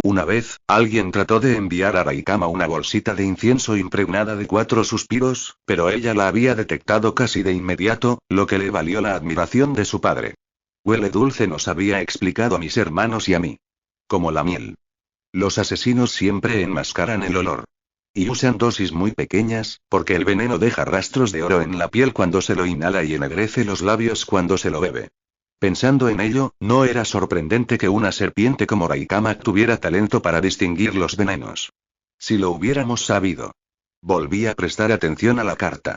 Una vez, alguien trató de enviar a Raikama una bolsita de incienso impregnada de 4 suspiros, pero ella la había detectado casi de inmediato, lo que le valió la admiración de su padre. Huele dulce, nos había explicado a mis hermanos y a mí. Como la miel. Los asesinos siempre enmascaran el olor. Y usan dosis muy pequeñas, porque el veneno deja rastros de oro en la piel cuando se lo inhala y ennegrece los labios cuando se lo bebe. Pensando en ello, no era sorprendente que una serpiente como Raikama tuviera talento para distinguir los venenos. Si lo hubiéramos sabido. Volví a prestar atención a la carta.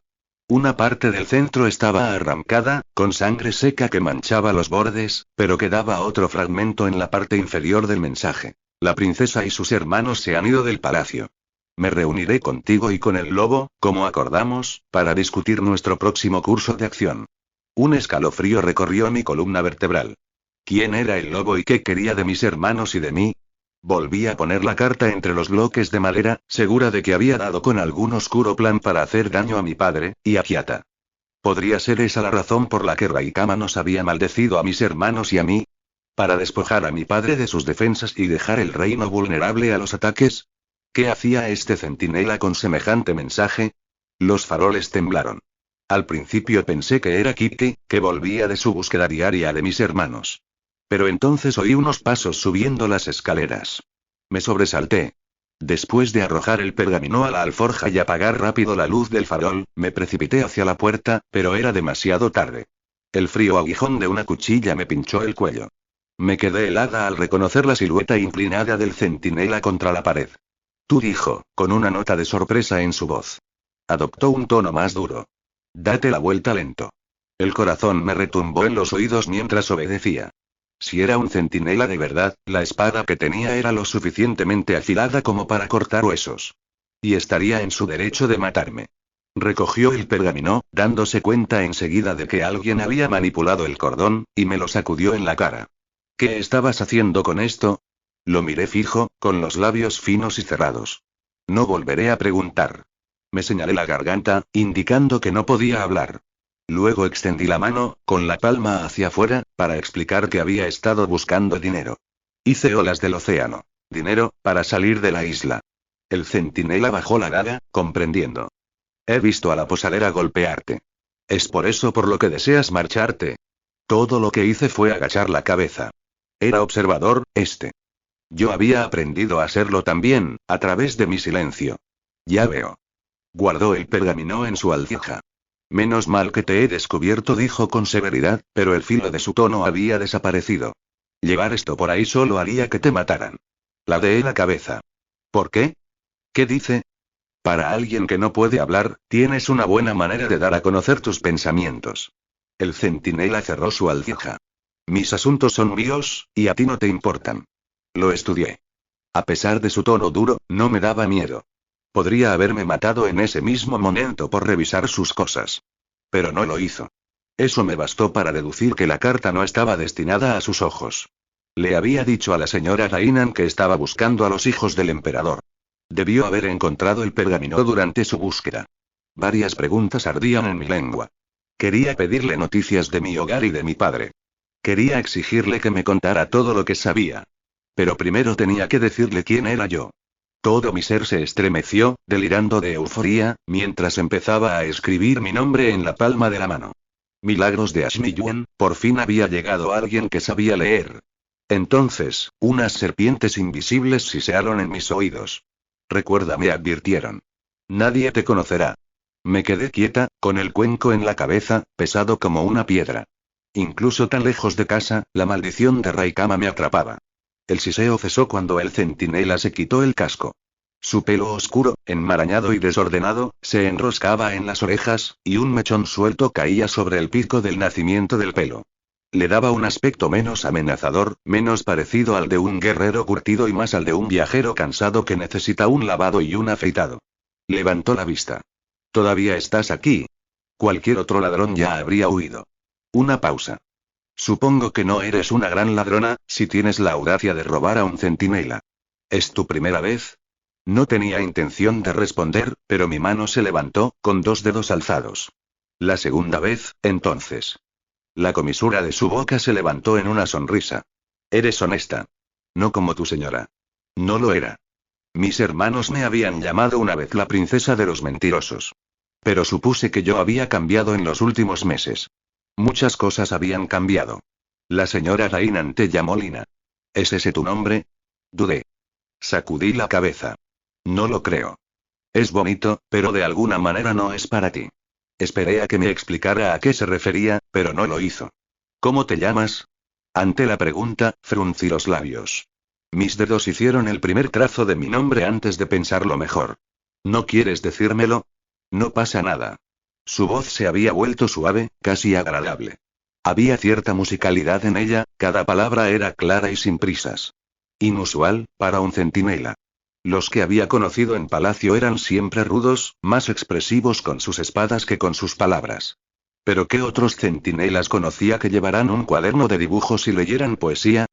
Una parte del centro estaba arrancada, con sangre seca que manchaba los bordes, pero quedaba otro fragmento en la parte inferior del mensaje. La princesa y sus hermanos se han ido del palacio. Me reuniré contigo y con el lobo, como acordamos, para discutir nuestro próximo curso de acción. Un escalofrío recorrió mi columna vertebral. ¿Quién era el lobo y qué quería de mis hermanos y de mí? Volví a poner la carta entre los bloques de madera, segura de que había dado con algún oscuro plan para hacer daño a mi padre, y a Kiata. ¿Podría ser esa la razón por la que Raikama nos había maldecido a mis hermanos y a mí? ¿Para despojar a mi padre de sus defensas y dejar el reino vulnerable a los ataques? ¿Qué hacía este centinela con semejante mensaje? Los faroles temblaron. Al principio pensé que era Kitty, que volvía de su búsqueda diaria de mis hermanos. Pero entonces oí unos pasos subiendo las escaleras. Me sobresalté. Después de arrojar el pergamino a la alforja y apagar rápido la luz del farol, me precipité hacia la puerta, pero era demasiado tarde. El frío aguijón de una cuchilla me pinchó el cuello. Me quedé helada al reconocer la silueta inclinada del centinela contra la pared. Tú, dijo, con una nota de sorpresa en su voz. Adoptó un tono más duro. Date la vuelta lento. El corazón me retumbó en los oídos mientras obedecía. Si era un centinela de verdad, la espada que tenía era lo suficientemente afilada como para cortar huesos. Y estaría en su derecho de matarme. Recogió el pergamino, dándose cuenta enseguida de que alguien había manipulado el cordón, y me lo sacudió en la cara. ¿Qué estabas haciendo con esto? Lo miré fijo, con los labios finos y cerrados. No volveré a preguntar. Me señalé la garganta, indicando que no podía hablar. Luego extendí la mano, con la palma hacia afuera, para explicar que había estado buscando dinero. Hice olas del océano. Dinero, para salir de la isla. El centinela bajó la daga, comprendiendo. He visto a la posadera golpearte. ¿Es por eso por lo que deseas marcharte? Todo lo que hice fue agachar la cabeza. Era observador, este. Yo había aprendido a serlo también, a través de mi silencio. Ya veo. Guardó el pergamino en su alforja. Menos mal que te he descubierto, dijo con severidad, pero el filo de su tono había desaparecido. Llevar esto por ahí solo haría que te mataran. Ladeé la cabeza. ¿Por qué? ¿Qué dice? Para alguien que no puede hablar, tienes una buena manera de dar a conocer tus pensamientos. El centinela cerró su alforja. Mis asuntos son míos, y a ti no te importan. Lo estudié. A pesar de su tono duro, no me daba miedo. Podría haberme matado en ese mismo momento por revisar sus cosas. Pero no lo hizo. Eso me bastó para deducir que la carta no estaba destinada a sus ojos. Le había dicho a la señora Rainan que estaba buscando a los hijos del emperador. Debió haber encontrado el pergamino durante su búsqueda. Varias preguntas ardían en mi lengua. Quería pedirle noticias de mi hogar y de mi padre. Quería exigirle que me contara todo lo que sabía. Pero primero tenía que decirle quién era yo. Todo mi ser se estremeció, delirando de euforía, mientras empezaba a escribir mi nombre en la palma de la mano. Milagros de Ashmi Yuan, por fin había llegado alguien que sabía leer. Entonces, unas serpientes invisibles sisearon en mis oídos. Recuerda, me advirtieron. Nadie te conocerá. Me quedé quieta, con el cuenco en la cabeza, pesado como una piedra. Incluso tan lejos de casa, la maldición de Raikama me atrapaba. El siseo cesó cuando el centinela se quitó el casco. Su pelo oscuro, enmarañado y desordenado, se enroscaba en las orejas, y un mechón suelto caía sobre el pico del nacimiento del pelo. Le daba un aspecto menos amenazador, menos parecido al de un guerrero curtido y más al de un viajero cansado que necesita un lavado y un afeitado. Levantó la vista. ¿Todavía estás aquí? Cualquier otro ladrón ya habría huido. Una pausa. Supongo que no eres una gran ladrona, si tienes la audacia de robar a un centinela. ¿Es tu primera vez? No tenía intención de responder, pero mi mano se levantó, con 2 dedos alzados. La segunda vez, entonces. La comisura de su boca se levantó en una sonrisa. Eres honesta. No como tu señora. No lo era. Mis hermanos me habían llamado una vez la princesa de los mentirosos. Pero supuse que yo había cambiado en los últimos meses. Muchas cosas habían cambiado. La señora Rainan te llamó Lina. ¿Es ese tu nombre? Dudé. Sacudí la cabeza. No lo creo. Es bonito, pero de alguna manera no es para ti. Esperé a que me explicara a qué se refería, pero no lo hizo. ¿Cómo te llamas? Ante la pregunta, fruncí los labios. Mis dedos hicieron el primer trazo de mi nombre antes de pensarlo mejor. ¿No quieres decírmelo? No pasa nada. Su voz se había vuelto suave, casi agradable. Había cierta musicalidad en ella, cada palabra era clara y sin prisas. Inusual, para un centinela. Los que había conocido en palacio eran siempre rudos, más expresivos con sus espadas que con sus palabras. ¿Pero qué otros centinelas conocía que llevaran un cuaderno de dibujos y leyeran poesía?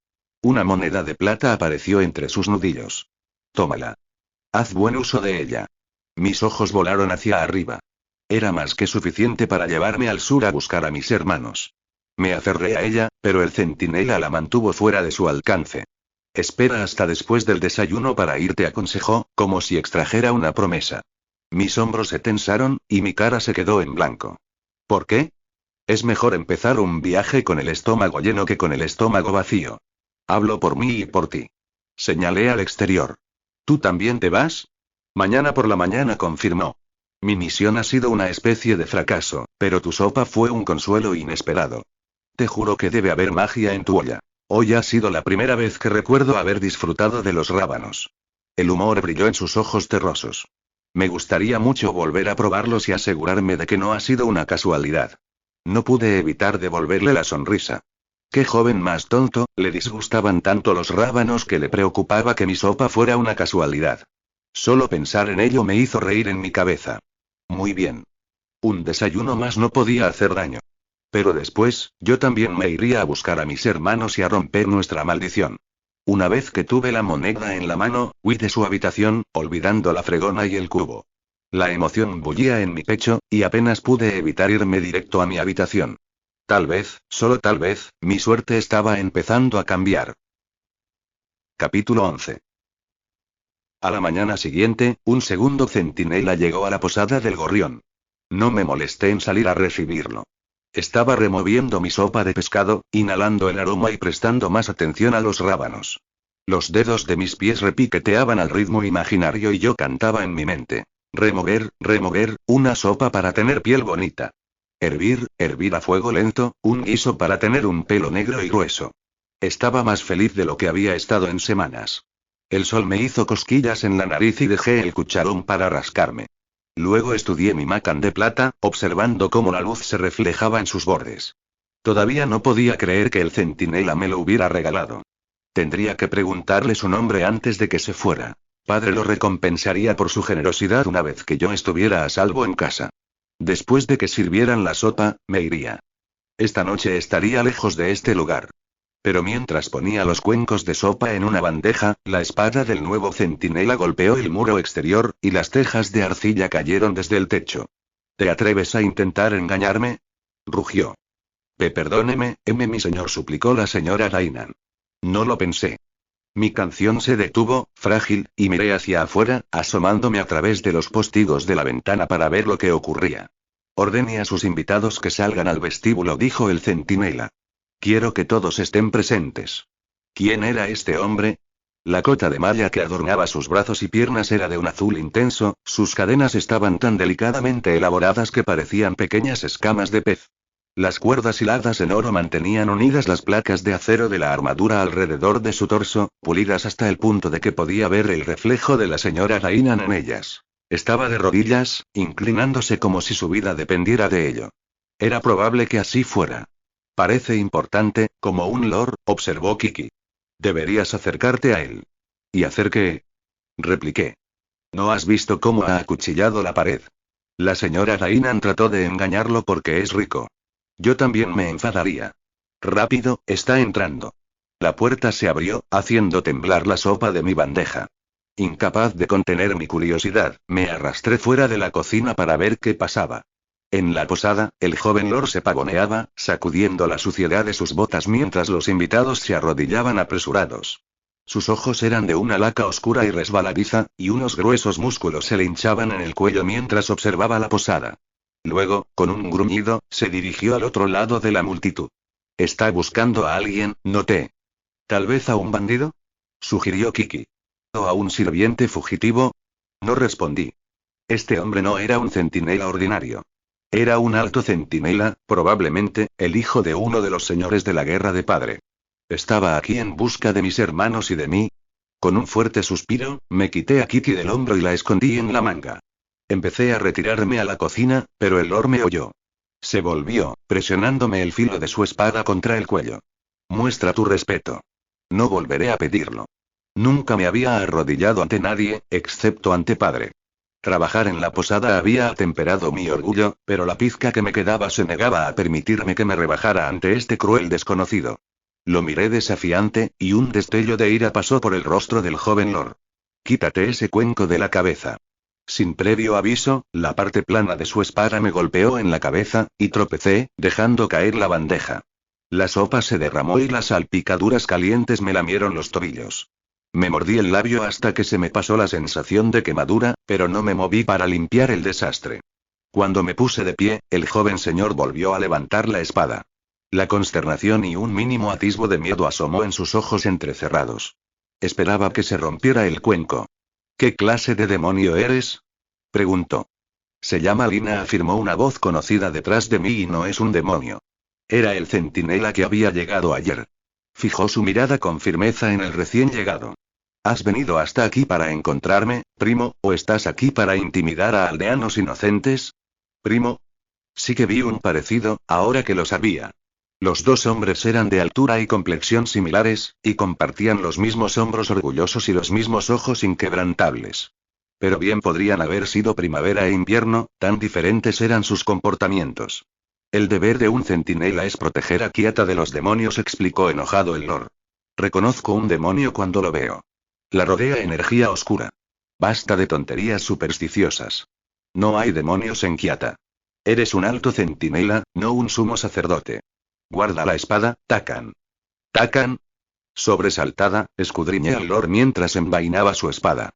Una moneda de plata apareció entre sus nudillos. Tómala. Haz buen uso de ella. Mis ojos volaron hacia arriba. Era más que suficiente para llevarme al sur a buscar a mis hermanos. Me aferré a ella, pero el centinela la mantuvo fuera de su alcance. Espera hasta después del desayuno para irte, aconsejó, como si extrajera una promesa. Mis hombros se tensaron, y mi cara se quedó en blanco. ¿Por qué? Es mejor empezar un viaje con el estómago lleno que con el estómago vacío. Hablo por mí y por ti. Señalé al exterior. ¿Tú también te vas? Mañana por la mañana, confirmó. Mi misión ha sido una especie de fracaso, pero tu sopa fue un consuelo inesperado. Te juro que debe haber magia en tu olla. Hoy ha sido la primera vez que recuerdo haber disfrutado de los rábanos. El humor brilló en sus ojos terrosos. Me gustaría mucho volver a probarlos y asegurarme de que no ha sido una casualidad. No pude evitar devolverle la sonrisa. Qué joven más tonto, le disgustaban tanto los rábanos que le preocupaba que mi sopa fuera una casualidad. Solo pensar en ello me hizo reír en mi cabeza. Muy bien. Un desayuno más no podía hacer daño. Pero después, yo también me iría a buscar a mis hermanos y a romper nuestra maldición. Una vez que tuve la moneda en la mano, huí de su habitación, olvidando la fregona y el cubo. La emoción bullía en mi pecho, y apenas pude evitar irme directo a mi habitación. Tal vez, solo tal vez, mi suerte estaba empezando a cambiar. Capítulo 11. A la mañana siguiente, un segundo centinela llegó a la posada del gorrión. No me molesté en salir a recibirlo. Estaba removiendo mi sopa de pescado, inhalando el aroma y prestando más atención a los rábanos. Los dedos de mis pies repiqueteaban al ritmo imaginario y yo cantaba en mi mente. Remover, remover, una sopa para tener piel bonita. Hervir, hervir a fuego lento, un guiso para tener un pelo negro y grueso. Estaba más feliz de lo que había estado en semanas. El sol me hizo cosquillas en la nariz y dejé el cucharón para rascarme. Luego estudié mi macan de plata, observando cómo la luz se reflejaba en sus bordes. Todavía no podía creer que el centinela me lo hubiera regalado. Tendría que preguntarle su nombre antes de que se fuera. Padre lo recompensaría por su generosidad una vez que yo estuviera a salvo en casa. Después de que sirvieran la sopa, me iría. Esta noche estaría lejos de este lugar. Pero mientras ponía los cuencos de sopa en una bandeja, la espada del nuevo centinela golpeó el muro exterior, y las tejas de arcilla cayeron desde el techo. ¿Te atreves a intentar engañarme? Rugió. Perdóneme, mi señor, suplicó la señora Rainan. No lo pensé. Mi canción se detuvo, frágil, y miré hacia afuera, asomándome a través de los postigos de la ventana para ver lo que ocurría. Ordene a sus invitados que salgan al vestíbulo, dijo el centinela. Quiero que todos estén presentes. ¿Quién era este hombre? La cota de malla que adornaba sus brazos y piernas era de un azul intenso, sus cadenas estaban tan delicadamente elaboradas que parecían pequeñas escamas de pez. Las cuerdas hiladas en oro mantenían unidas las placas de acero de la armadura alrededor de su torso, pulidas hasta el punto de que podía ver el reflejo de la señora Rainan en ellas. Estaba de rodillas, inclinándose como si su vida dependiera de ello. Era probable que así fuera. Parece importante, como un lord, observó Kiki. Deberías acercarte a él. ¿Y hacer qué? Repliqué. ¿No has visto cómo ha acuchillado la pared? La señora Rainan trató de engañarlo porque es rico. Yo también me enfadaría. Rápido, está entrando. La puerta se abrió, haciendo temblar la sopa de mi bandeja. Incapaz de contener mi curiosidad, me arrastré fuera de la cocina para ver qué pasaba. En la posada, el joven lord se pavoneaba, sacudiendo la suciedad de sus botas mientras los invitados se arrodillaban apresurados. Sus ojos eran de una laca oscura y resbaladiza, y unos gruesos músculos se le hinchaban en el cuello mientras observaba la posada. Luego, con un gruñido, se dirigió al otro lado de la multitud. Está buscando a alguien, noté. ¿Tal vez a un bandido?, sugirió Kiki. ¿O a un sirviente fugitivo? No respondí. Este hombre no era un centinela ordinario. Era un alto centinela, probablemente, el hijo de uno de los señores de la guerra de padre. ¿Estaba aquí en busca de mis hermanos y de mí? Con un fuerte suspiro, me quité a Kiki del hombro y la escondí en la manga. Empecé a retirarme a la cocina, pero el Lord me oyó. Se volvió, presionándome el filo de su espada contra el cuello. Muestra tu respeto. No volveré a pedirlo. Nunca me había arrodillado ante nadie, excepto ante padre. Trabajar en la posada había atemperado mi orgullo, pero la pizca que me quedaba se negaba a permitirme que me rebajara ante este cruel desconocido. Lo miré desafiante, y un destello de ira pasó por el rostro del joven Lord. Quítate ese cuenco de la cabeza. Sin previo aviso, la parte plana de su espada me golpeó en la cabeza, y tropecé, dejando caer la bandeja. La sopa se derramó y las salpicaduras calientes me lamieron los tobillos. Me mordí el labio hasta que se me pasó la sensación de quemadura, pero no me moví para limpiar el desastre. Cuando me puse de pie, el joven señor volvió a levantar la espada. La consternación y un mínimo atisbo de miedo asomó en sus ojos entrecerrados. Esperaba que se rompiera el cuenco. ¿Qué clase de demonio eres?, preguntó. Se llama Lina, afirmó una voz conocida detrás de mí, y no es un demonio. Era el centinela que había llegado ayer. Fijó su mirada con firmeza en el recién llegado. ¿Has venido hasta aquí para encontrarme, primo, o estás aquí para intimidar a aldeanos inocentes? ¿Primo? Sí que vi un parecido, ahora que lo sabía. Los dos hombres eran de altura y complexión similares, y compartían los mismos hombros orgullosos y los mismos ojos inquebrantables. Pero bien podrían haber sido primavera e invierno, tan diferentes eran sus comportamientos. El deber de un centinela es proteger a Kiata de los demonios, explicó enojado el Lord. Reconozco un demonio cuando lo veo. La rodea energía oscura. Basta de tonterías supersticiosas. No hay demonios en Kiata. Eres un alto centinela, no un sumo sacerdote. Guarda la espada, Takan. ¿Takan? Sobresaltada, escudriñé al Lord mientras envainaba su espada.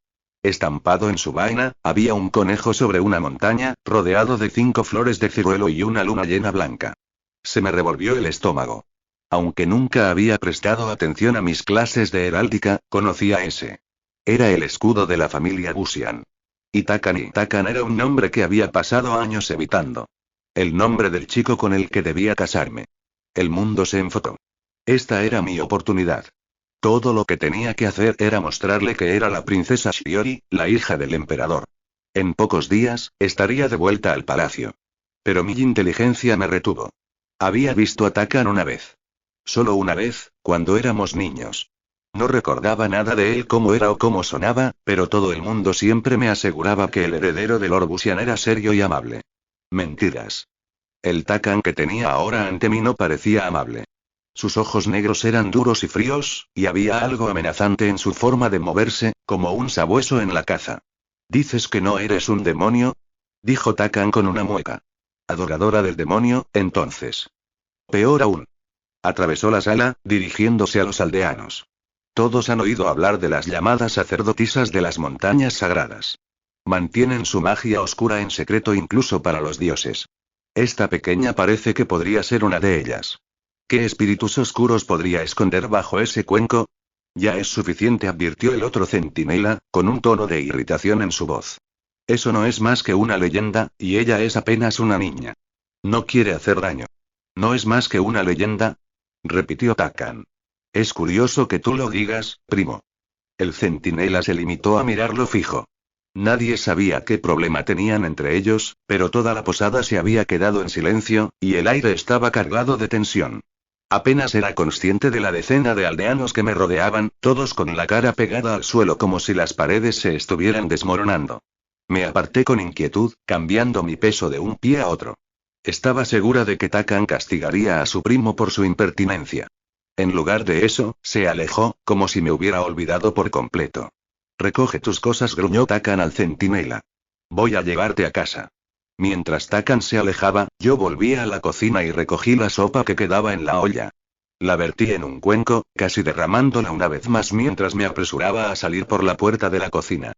Estampado en su vaina, había un conejo sobre una montaña, rodeado de 5 flores de ciruelo y una luna llena blanca. Se me revolvió el estómago. Aunque nunca había prestado atención a mis clases de heráldica, conocía ese. Era el escudo de la familia Gusian. Y Takan era un nombre que había pasado años evitando. El nombre del chico con el que debía casarme. El mundo se enfocó. Esta era mi oportunidad. Todo lo que tenía que hacer era mostrarle que era la princesa Shiori, la hija del emperador. En pocos días, estaría de vuelta al palacio. Pero mi inteligencia me retuvo. Había visto a Takan una vez. Solo una vez, cuando éramos niños. No recordaba nada de él, cómo era o cómo sonaba, pero todo el mundo siempre me aseguraba que el heredero de Lord Gusian era serio y amable. Mentiras. El Takan que tenía ahora ante mí no parecía amable. Sus ojos negros eran duros y fríos, y había algo amenazante en su forma de moverse, como un sabueso en la caza. ¿Dices que no eres un demonio?, dijo Takan con una mueca. Adoradora del demonio, entonces. Peor aún. Atravesó la sala, dirigiéndose a los aldeanos. Todos han oído hablar de las llamadas sacerdotisas de las montañas sagradas. Mantienen su magia oscura en secreto incluso para los dioses. Esta pequeña parece que podría ser una de ellas. ¿Qué espíritus oscuros podría esconder bajo ese cuenco? Ya es suficiente, advirtió el otro centinela, con un tono de irritación en su voz. Eso no es más que una leyenda, y ella es apenas una niña. No quiere hacer daño. ¿No es más que una leyenda?, repitió Takan. Es curioso que tú lo digas, primo. El centinela se limitó a mirarlo fijo. Nadie sabía qué problema tenían entre ellos, pero toda la posada se había quedado en silencio, y el aire estaba cargado de tensión. Apenas era consciente de la decena de aldeanos que me rodeaban, todos con la cara pegada al suelo como si las paredes se estuvieran desmoronando. Me aparté con inquietud, cambiando mi peso de un pie a otro. Estaba segura de que Takan castigaría a su primo por su impertinencia. En lugar de eso, se alejó, como si me hubiera olvidado por completo. Recoge tus cosas, gruñó Takan al centinela. Voy a llevarte a casa. Mientras Takan se alejaba, yo volví a la cocina y recogí la sopa que quedaba en la olla. La vertí en un cuenco, casi derramándola una vez más mientras me apresuraba a salir por la puerta de la cocina.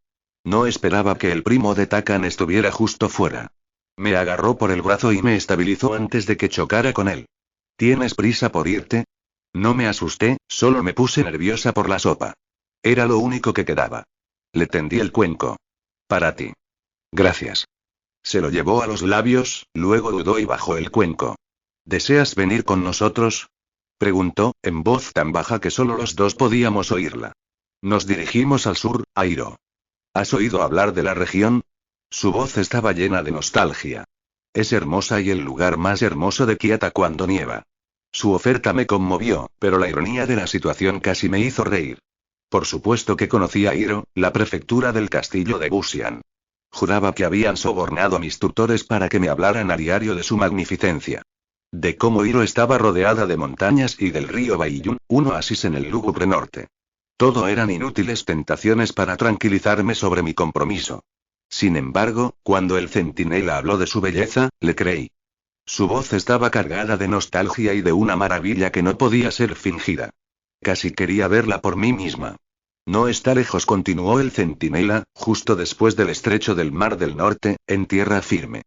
No esperaba que el primo de Takan estuviera justo fuera. Me agarró por el brazo y me estabilizó antes de que chocara con él. ¿Tienes prisa por irte? No me asusté, solo me puse nerviosa por la sopa. Era lo único que quedaba. Le tendí el cuenco. Para ti. Gracias. Se lo llevó a los labios, luego dudó y bajó el cuenco. ¿Deseas venir con nosotros? Preguntó, en voz tan baja que solo los dos podíamos oírla. Nos dirigimos al sur, a Hiro. ¿Has oído hablar de la región? Su voz estaba llena de nostalgia. Es hermosa y el lugar más hermoso de Kiata cuando nieva. Su oferta me conmovió, pero la ironía de la situación casi me hizo reír. Por supuesto que conocía Hiro, la prefectura del castillo de Guxian. Juraba que habían sobornado a mis tutores para que me hablaran a diario de su magnificencia. De cómo Hiro estaba rodeada de montañas y del río Baiyun, un oasis en el lúgubre norte. Todo eran inútiles tentaciones para tranquilizarme sobre mi compromiso. Sin embargo, cuando el centinela habló de su belleza, le creí. Su voz estaba cargada de nostalgia y de una maravilla que no podía ser fingida. Casi quería verla por mí misma. No está lejos, continuó el centinela, justo después del estrecho del Mar del Norte, en tierra firme.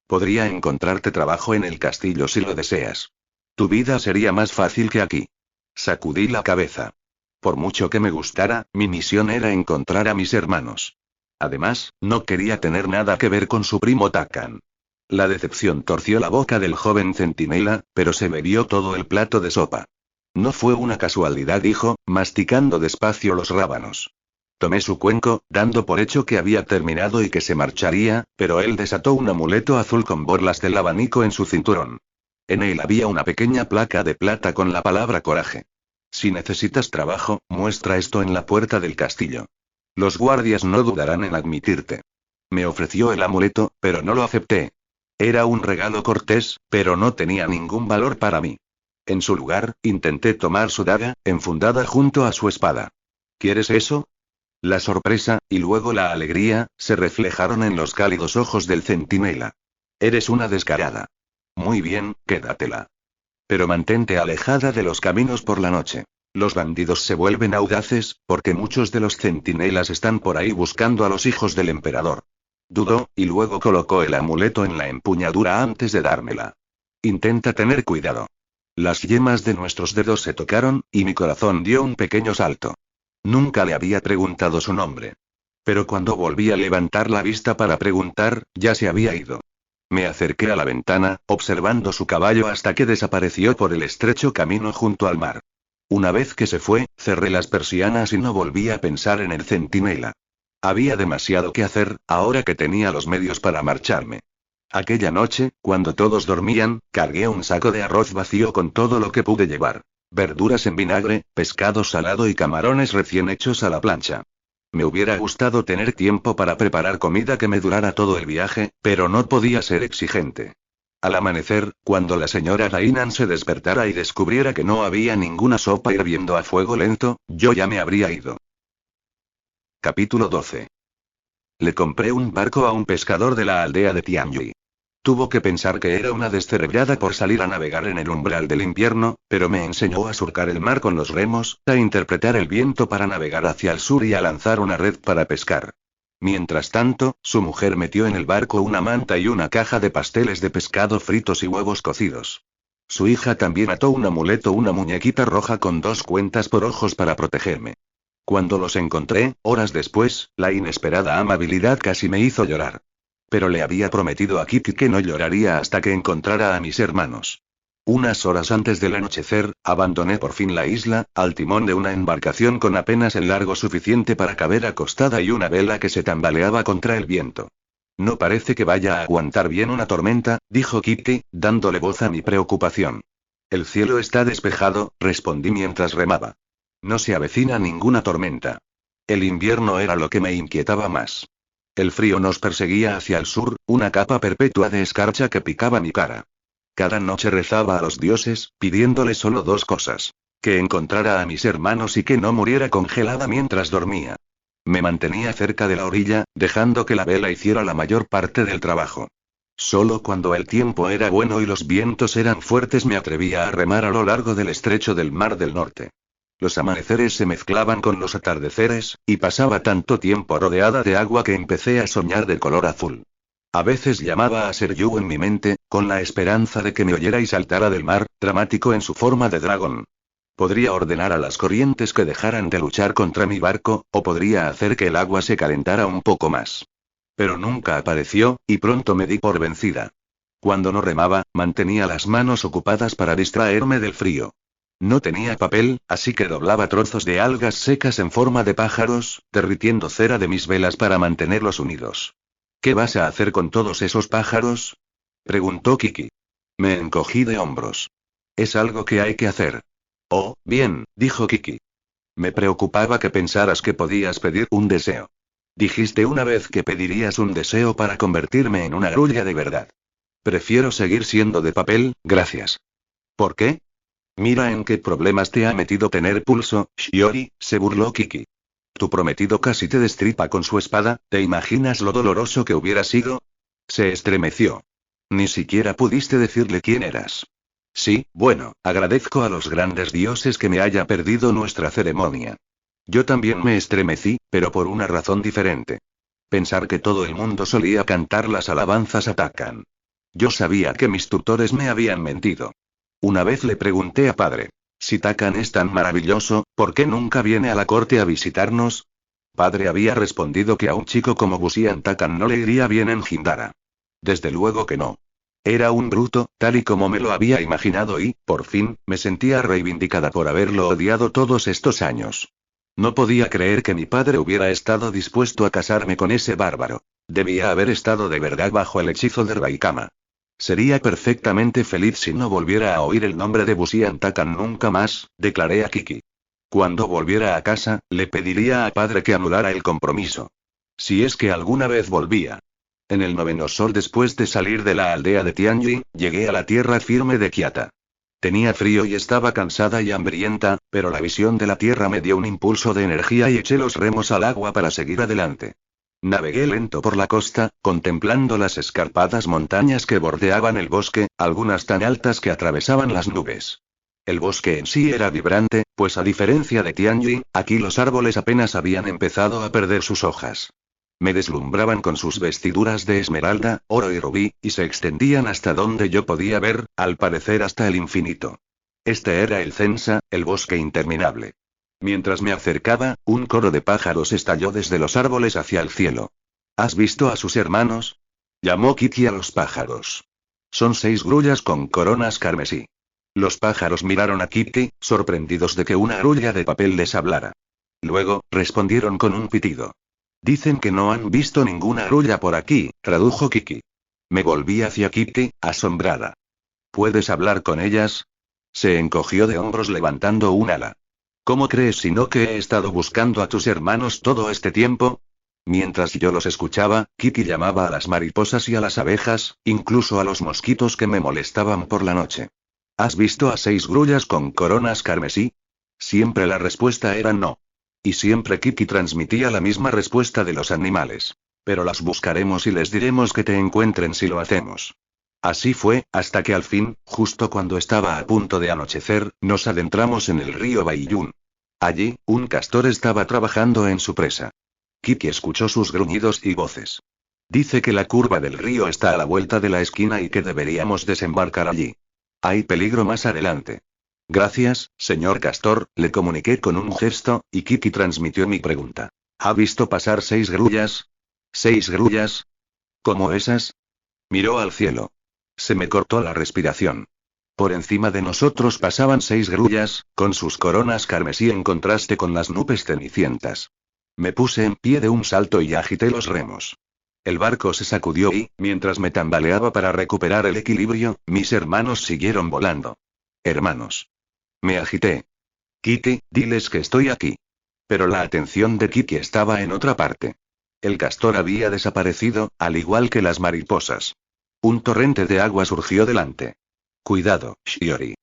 Podría encontrarte trabajo en el castillo si lo deseas. Tu vida sería más fácil que aquí. Sacudí la cabeza. Por mucho que me gustara, mi misión era encontrar a mis hermanos. Además, no quería tener nada que ver con su primo Takan. La decepción torció la boca del joven centinela, pero se bebió todo el plato de sopa. No fue una casualidad, dijo, masticando despacio los rábanos. Tomé su cuenco, dando por hecho que había terminado y que se marcharía, pero él desató un amuleto azul con borlas del abanico en su cinturón. En él había una pequeña placa de plata con la palabra coraje. Si necesitas trabajo, muestra esto en la puerta del castillo. Los guardias no dudarán en admitirte. Me ofreció el amuleto, pero no lo acepté. Era un regalo cortés, pero no tenía ningún valor para mí. En su lugar, intenté tomar su daga, enfundada junto a su espada. ¿Quieres eso? La sorpresa, y luego la alegría, se reflejaron en los cálidos ojos del centinela. Eres una descarada. Muy bien, quédatela. Pero mantente alejada de los caminos por la noche. Los bandidos se vuelven audaces, porque muchos de los centinelas están por ahí buscando a los hijos del emperador. Dudó, y luego colocó el amuleto en la empuñadura antes de dármela. Intenta tener cuidado. Las yemas de nuestros dedos se tocaron, y mi corazón dio un pequeño salto. Nunca le había preguntado su nombre. Pero cuando volví a levantar la vista para preguntar, ya se había ido. Me acerqué a la ventana, observando su caballo hasta que desapareció por el estrecho camino junto al mar. Una vez que se fue, cerré las persianas y no volví a pensar en el centinela. Había demasiado que hacer, ahora que tenía los medios para marcharme. Aquella noche, cuando todos dormían, cargué un saco de arroz vacío con todo lo que pude llevar. Verduras en vinagre, pescado salado y camarones recién hechos a la plancha. Me hubiera gustado tener tiempo para preparar comida que me durara todo el viaje, pero no podía ser exigente. Al amanecer, cuando la señora Rainan se despertara y descubriera que no había ninguna sopa hirviendo a fuego lento, yo ya me habría ido. Capítulo 12. Le compré un barco a un pescador de la aldea de Tianjui. Tuvo que pensar que era una descerebrada por salir a navegar en el umbral del invierno, pero me enseñó a surcar el mar con los remos, a interpretar el viento para navegar hacia el sur y a lanzar una red para pescar. Mientras tanto, su mujer metió en el barco una manta y una caja de pasteles de pescado fritos y huevos cocidos. Su hija también ató un amuleto, una muñequita roja con 2 cuentas por ojos para protegerme. Cuando los encontré, horas después, la inesperada amabilidad casi me hizo llorar. Pero le había prometido a Kitty que no lloraría hasta que encontrara a mis hermanos. Unas horas antes del anochecer, abandoné por fin la isla, al timón de una embarcación con apenas el largo suficiente para caber acostada y una vela que se tambaleaba contra el viento. No parece que vaya a aguantar bien una tormenta, dijo Kitty, dándole voz a mi preocupación. El cielo está despejado, respondí mientras remaba. No se avecina ninguna tormenta. El invierno era lo que me inquietaba más. El frío nos perseguía hacia el sur, una capa perpetua de escarcha que picaba mi cara. Cada noche rezaba a los dioses, pidiéndole solo 2 cosas. Que encontrara a mis hermanos y que no muriera congelada mientras dormía. Me mantenía cerca de la orilla, dejando que la vela hiciera la mayor parte del trabajo. Solo cuando el tiempo era bueno y los vientos eran fuertes me atrevía a remar a lo largo del estrecho del Mar del Norte. Los amaneceres se mezclaban con los atardeceres, y pasaba tanto tiempo rodeada de agua que empecé a soñar de color azul. A veces llamaba a Seryu en mi mente, con la esperanza de que me oyera y saltara del mar, dramático en su forma de dragón. Podría ordenar a las corrientes que dejaran de luchar contra mi barco, o podría hacer que el agua se calentara un poco más. Pero nunca apareció, y pronto me di por vencida. Cuando no remaba, mantenía las manos ocupadas para distraerme del frío. No tenía papel, así que doblaba trozos de algas secas en forma de pájaros, derritiendo cera de mis velas para mantenerlos unidos. ¿Qué vas a hacer con todos esos pájaros? Preguntó Kiki. Me encogí de hombros. Es algo que hay que hacer. Oh, bien, dijo Kiki. Me preocupaba que pensaras que podías pedir un deseo. Dijiste una vez que pedirías un deseo para convertirme en una grulla de verdad. Prefiero seguir siendo de papel, gracias. ¿Por qué? Mira en qué problemas te ha metido tener pulso, Shiori, se burló Kiki. Tu prometido casi te destripa con su espada, ¿te imaginas lo doloroso que hubiera sido? Se estremeció. Ni siquiera pudiste decirle quién eras. Sí, bueno, agradezco a los grandes dioses que me haya perdido nuestra ceremonia. Yo también me estremecí, pero por una razón diferente. Pensar que todo el mundo solía cantar las alabanzas a Takan. Yo sabía que mis tutores me habían mentido. Una vez le pregunté a padre. Si Takan es tan maravilloso, ¿por qué nunca viene a la corte a visitarnos? Padre había respondido que a un chico como Busian Takan no le iría bien en Hindara. Desde luego que no. Era un bruto, tal y como me lo había imaginado y, por fin, me sentía reivindicada por haberlo odiado todos estos años. No podía creer que mi padre hubiera estado dispuesto a casarme con ese bárbaro. Debía haber estado de verdad bajo el hechizo de Raikama. Sería perfectamente feliz si no volviera a oír el nombre de Busian Takan nunca más, declaré a Kiki. Cuando volviera a casa, le pediría a padre que anulara el compromiso. Si es que alguna vez volvía. En el noveno sol después de salir de la aldea de Tianjin, llegué a la tierra firme de Kiata. Tenía frío y estaba cansada y hambrienta, pero la visión de la tierra me dio un impulso de energía y eché los remos al agua para seguir adelante. Navegué lento por la costa, contemplando las escarpadas montañas que bordeaban el bosque, algunas tan altas que atravesaban las nubes. El bosque en sí era vibrante, pues a diferencia de Tianjin, aquí los árboles apenas habían empezado a perder sus hojas. Me deslumbraban con sus vestiduras de esmeralda, oro y rubí, y se extendían hasta donde yo podía ver, al parecer hasta el infinito. Este era el Censa, el bosque interminable. Mientras me acercaba, un coro de pájaros estalló desde los árboles hacia el cielo. ¿Has visto a sus hermanos? Llamó Kiki a los pájaros. Son 6 grullas con coronas carmesí. Los pájaros miraron a Kiki, sorprendidos de que una grulla de papel les hablara. Luego, respondieron con un pitido. Dicen que no han visto ninguna grulla por aquí, tradujo Kiki. Me volví hacia Kiki, asombrada. ¿Puedes hablar con ellas? Se encogió de hombros levantando un ala. ¿Cómo crees si no que he estado buscando a tus hermanos todo este tiempo? Mientras yo los escuchaba, Kiki llamaba a las mariposas y a las abejas, incluso a los mosquitos que me molestaban por la noche. ¿Has visto a 6 grullas con coronas carmesí? Siempre la respuesta era no. Y siempre Kiki transmitía la misma respuesta de los animales. Pero las buscaremos y les diremos que te encuentren si lo hacemos. Así fue, hasta que al fin, justo cuando estaba a punto de anochecer, nos adentramos en el río Baiyun. Allí, un castor estaba trabajando en su presa. Kiki escuchó sus gruñidos y voces. Dice que la curva del río está a la vuelta de la esquina y que deberíamos desembarcar allí. Hay peligro más adelante. Gracias, señor castor, le comuniqué con un gesto, y Kiki transmitió mi pregunta. ¿Ha visto pasar 6 grullas? ¿6 grullas? ¿Como esas? Miró al cielo. Se me cortó la respiración. Por encima de nosotros pasaban 6 grullas, con sus coronas carmesí en contraste con las nubes cenicientas. Me puse en pie de un salto y agité los remos. El barco se sacudió y, mientras me tambaleaba para recuperar el equilibrio, mis hermanos siguieron volando. Hermanos. Me agité. Kiki, diles que estoy aquí. Pero la atención de Kiki estaba en otra parte. El castor había desaparecido, al igual que las mariposas. Un torrente de agua surgió delante. Cuidado, Shiori.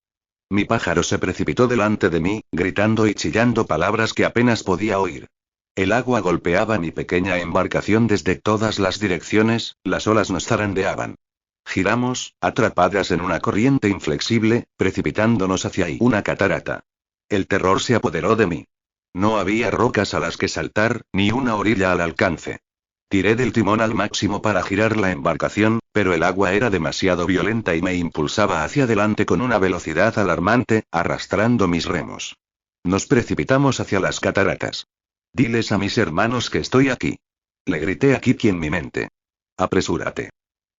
Mi pájaro se precipitó delante de mí, gritando y chillando palabras que apenas podía oír. El agua golpeaba mi pequeña embarcación desde todas las direcciones, las olas nos zarandeaban. Giramos, atrapadas en una corriente inflexible, precipitándonos hacia ahí una catarata. El terror se apoderó de mí. No había rocas a las que saltar, ni una orilla al alcance. Tiré del timón al máximo para girar la embarcación, pero el agua era demasiado violenta y me impulsaba hacia adelante con una velocidad alarmante, arrastrando mis remos. Nos precipitamos hacia las cataratas. Diles a mis hermanos que estoy aquí. Le grité a Kiki en mi mente. Apresúrate.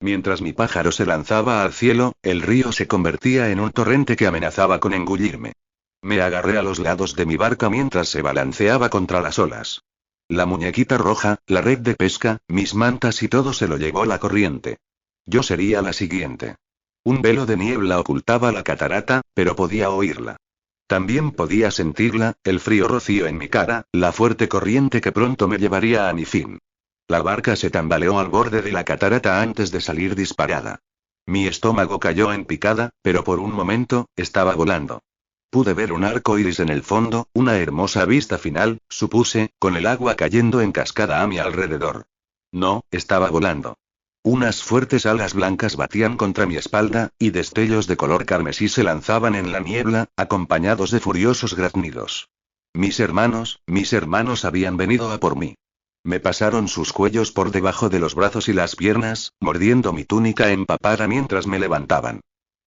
Mientras mi pájaro se lanzaba al cielo, el río se convertía en un torrente que amenazaba con engullirme. Me agarré a los lados de mi barca mientras se balanceaba contra las olas. La muñequita roja, la red de pesca, mis mantas y todo se lo llevó la corriente. Yo sería la siguiente. Un velo de niebla ocultaba la catarata, pero podía oírla. También podía sentirla, el frío rocío en mi cara, la fuerte corriente que pronto me llevaría a mi fin. La barca se tambaleó al borde de la catarata antes de salir disparada. Mi estómago cayó en picada, pero por un momento, estaba volando. Pude ver un arco iris en el fondo, una hermosa vista final, supuse, con el agua cayendo en cascada a mi alrededor. No, estaba volando. Unas fuertes alas blancas batían contra mi espalda, y destellos de color carmesí se lanzaban en la niebla, acompañados de furiosos graznidos. Mis hermanos habían venido a por mí. Me pasaron sus cuellos por debajo de los brazos y las piernas, mordiendo mi túnica empapada mientras me levantaban.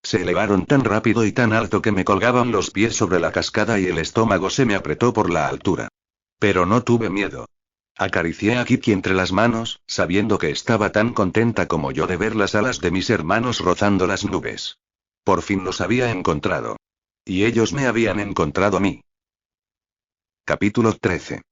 Se elevaron tan rápido y tan alto que me colgaban los pies sobre la cascada y el estómago se me apretó por la altura. Pero no tuve miedo. Acaricié a Kiki entre las manos, sabiendo que estaba tan contenta como yo de ver las alas de mis hermanos rozando las nubes. Por fin los había encontrado. Y ellos me habían encontrado a mí. Capítulo 13.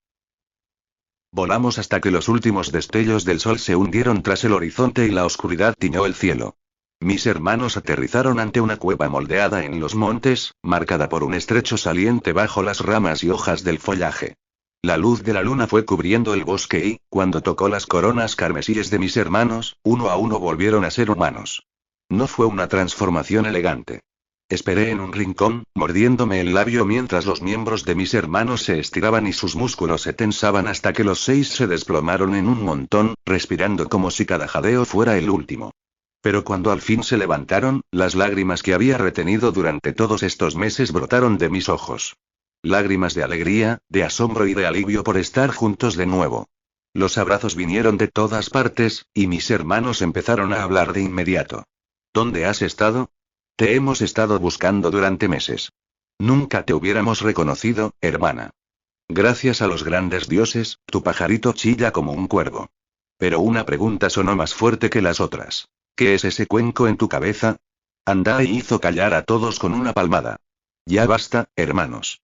Volamos hasta que los últimos destellos del sol se hundieron tras el horizonte y la oscuridad tiñó el cielo. Mis hermanos aterrizaron ante una cueva moldeada en los montes, marcada por un estrecho saliente bajo las ramas y hojas del follaje. La luz de la luna fue cubriendo el bosque y, cuando tocó las coronas carmesíes de mis hermanos, uno a uno volvieron a ser humanos. No fue una transformación elegante. Esperé en un rincón, mordiéndome el labio mientras los miembros de mis hermanos se estiraban y sus músculos se tensaban hasta que los 6 se desplomaron en un montón, respirando como si cada jadeo fuera el último. Pero cuando al fin se levantaron, las lágrimas que había retenido durante todos estos meses brotaron de mis ojos. Lágrimas de alegría, de asombro y de alivio por estar juntos de nuevo. Los abrazos vinieron de todas partes, y mis hermanos empezaron a hablar de inmediato. ¿Dónde has estado? Te hemos estado buscando durante meses. Nunca te hubiéramos reconocido, hermana. Gracias a los grandes dioses, tu pajarito chilla como un cuervo. Pero una pregunta sonó más fuerte que las otras. ¿Qué es ese cuenco en tu cabeza? Andai hizo callar a todos con una palmada. Ya basta, hermanos.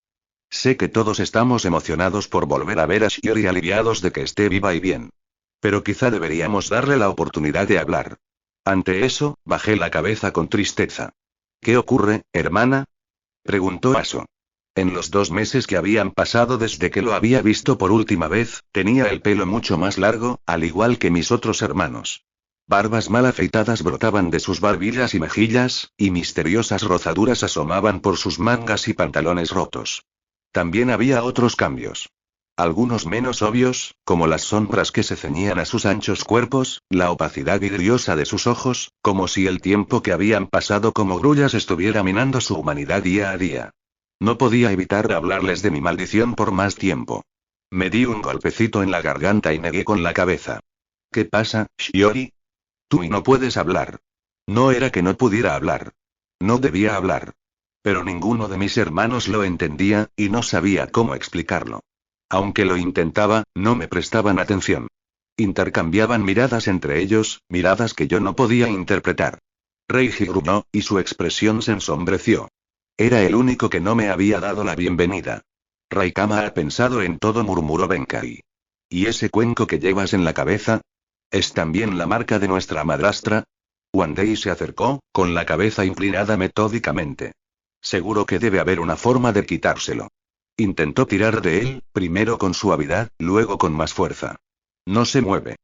Sé que todos estamos emocionados por volver a ver a Shiori aliviados de que esté viva y bien. Pero quizá deberíamos darle la oportunidad de hablar. Ante eso, bajé la cabeza con tristeza. ¿Qué ocurre, hermana? Preguntó Aso. En los 2 meses que habían pasado desde que lo había visto por última vez, tenía el pelo mucho más largo, al igual que mis otros hermanos. Barbas mal afeitadas brotaban de sus barbillas y mejillas, y misteriosas rozaduras asomaban por sus mangas y pantalones rotos. También había otros cambios. Algunos menos obvios, como las sombras que se ceñían a sus anchos cuerpos, la opacidad vidriosa de sus ojos, como si el tiempo que habían pasado como grullas estuviera minando su humanidad día a día. No podía evitar hablarles de mi maldición por más tiempo. Me di un golpecito en la garganta y negué con la cabeza. ¿Qué pasa, Shiori? Tú no puedes hablar. No era que no pudiera hablar. No debía hablar. Pero ninguno de mis hermanos lo entendía, y no sabía cómo explicarlo. Aunque lo intentaba, no me prestaban atención. Intercambiaban miradas entre ellos, miradas que yo no podía interpretar. Reiji gruñó, y su expresión se ensombreció. Era el único que no me había dado la bienvenida. Raikama ha pensado en todo, murmuró Benkai. ¿Y ese cuenco que llevas en la cabeza? ¿Es también la marca de nuestra madrastra? Wandei se acercó, con la cabeza inclinada metódicamente. Seguro que debe haber una forma de quitárselo. Intentó tirar de él, primero con suavidad, luego con más fuerza. No se mueve.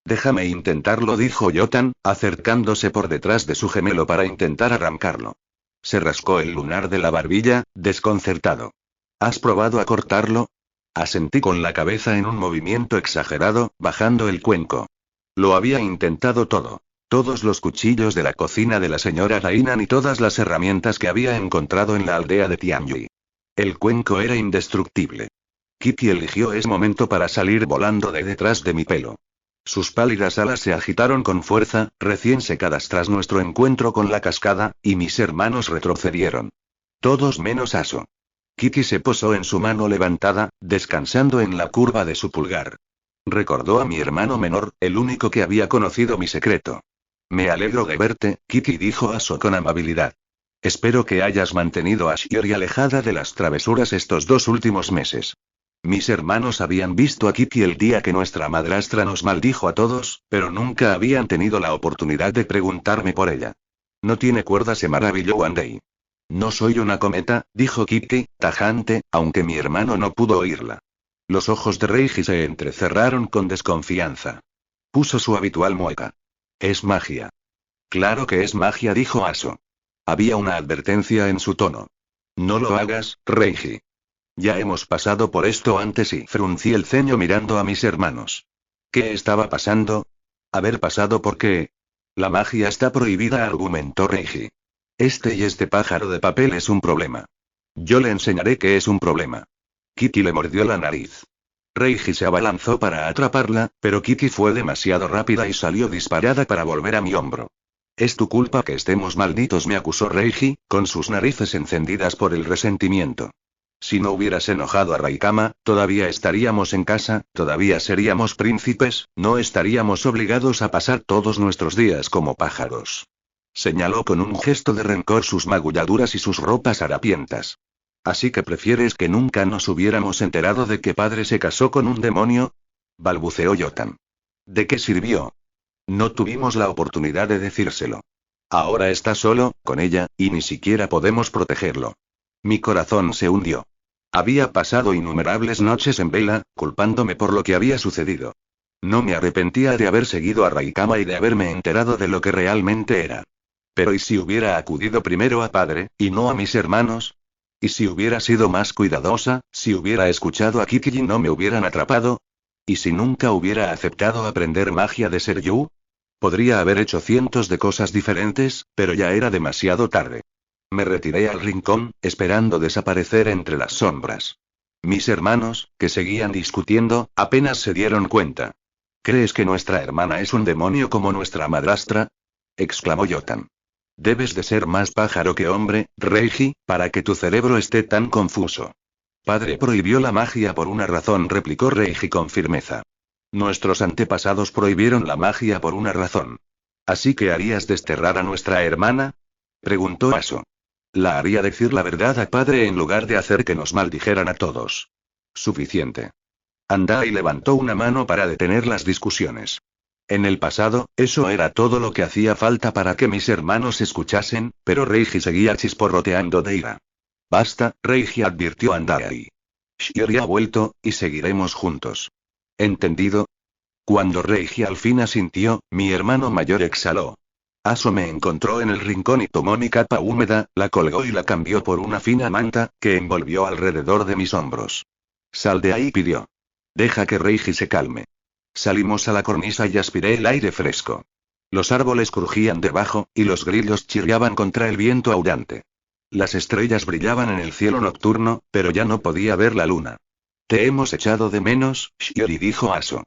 Déjame intentarlo, dijo Yotan, acercándose por detrás de su gemelo para intentar arrancarlo. Se rascó el lunar de la barbilla, desconcertado. ¿Has probado a cortarlo? Asentí con la cabeza en un movimiento exagerado, bajando el cuenco. Lo había intentado todo. Todos los cuchillos de la cocina de la señora Rainan y todas las herramientas que había encontrado en la aldea de Tianyi. El cuenco era indestructible. Kiki eligió ese momento para salir volando de detrás de mi pelo. Sus pálidas alas se agitaron con fuerza, recién secadas tras nuestro encuentro con la cascada, y mis hermanos retrocedieron. Todos menos Aso. Kiki se posó en su mano levantada, descansando en la curva de su pulgar. Recordó a mi hermano menor, el único que había conocido mi secreto. Me alegro de verte, Kiki, dijo Aso con amabilidad. Espero que hayas mantenido a Shiori alejada de las travesuras estos 2 últimos meses. Mis hermanos habían visto a Kiki el día que nuestra madrastra nos maldijo a todos, pero nunca habían tenido la oportunidad de preguntarme por ella. No tiene cuerda, se maravilló Wandei. No soy una cometa, dijo Kiki, tajante, aunque mi hermano no pudo oírla. Los ojos de Reiji se entrecerraron con desconfianza. Puso su habitual mueca. Es magia. Claro que es magia, dijo Aso. Había una advertencia en su tono. No lo hagas, Reiji. Ya hemos pasado por esto antes y fruncí el ceño mirando a mis hermanos. ¿Qué estaba pasando? ¿Haber pasado por qué? La magia está prohibida, argumentó Reiji. Este pájaro de papel es un problema. Yo le enseñaré que es un problema. Kiki le mordió la nariz. Reiji se abalanzó para atraparla, pero Kiki fue demasiado rápida y salió disparada para volver a mi hombro. Es tu culpa que estemos malditos, me acusó Reiji, con sus narices encendidas por el resentimiento. Si no hubieras enojado a Raikama, todavía estaríamos en casa, todavía seríamos príncipes, no estaríamos obligados a pasar todos nuestros días como pájaros. Señaló con un gesto de rencor sus magulladuras y sus ropas harapientas. ¿Así que prefieres que nunca nos hubiéramos enterado de que padre se casó con un demonio? Balbuceó Yotam. ¿De qué sirvió? No tuvimos la oportunidad de decírselo. Ahora está solo, con ella, y ni siquiera podemos protegerlo. Mi corazón se hundió. Había pasado innumerables noches en vela, culpándome por lo que había sucedido. No me arrepentía de haber seguido a Raikama y de haberme enterado de lo que realmente era. Pero ¿y si hubiera acudido primero a padre, y no a mis hermanos? ¿Y si hubiera sido más cuidadosa, si hubiera escuchado a Kiki y no me hubieran atrapado? ¿Y si nunca hubiera aceptado aprender magia de Seryu? Podría haber hecho cientos de cosas diferentes, pero ya era demasiado tarde. Me retiré al rincón, esperando desaparecer entre las sombras. Mis hermanos, que seguían discutiendo, apenas se dieron cuenta. ¿Crees que nuestra hermana es un demonio como nuestra madrastra? Exclamó Yotam. Debes de ser más pájaro que hombre, Reiji, para que tu cerebro esté tan confuso. Padre prohibió la magia por una razón, replicó Reiji con firmeza. Nuestros antepasados prohibieron la magia por una razón. ¿Así que harías desterrar a nuestra hermana? Preguntó Aso. La haría decir la verdad a padre en lugar de hacer que nos maldijeran a todos. Suficiente. Andai levantó una mano para detener las discusiones. En el pasado, eso era todo lo que hacía falta para que mis hermanos escuchasen, pero Reiji seguía chisporroteando de ira. Basta, Reiji, advirtió Andai. Shiori ha vuelto, y seguiremos juntos. ¿Entendido? Cuando Reiji al fin asintió, mi hermano mayor exhaló. Aso me encontró en el rincón y tomó mi capa húmeda, la colgó y la cambió por una fina manta, que envolvió alrededor de mis hombros. Sal de ahí, pidió. Deja que Reiji se calme. Salimos a la cornisa y aspiré el aire fresco. Los árboles crujían debajo, y los grillos chirriaban contra el viento aullante. Las estrellas brillaban en el cielo nocturno, pero ya no podía ver la luna. Te hemos echado de menos, Shiori, dijo Aso.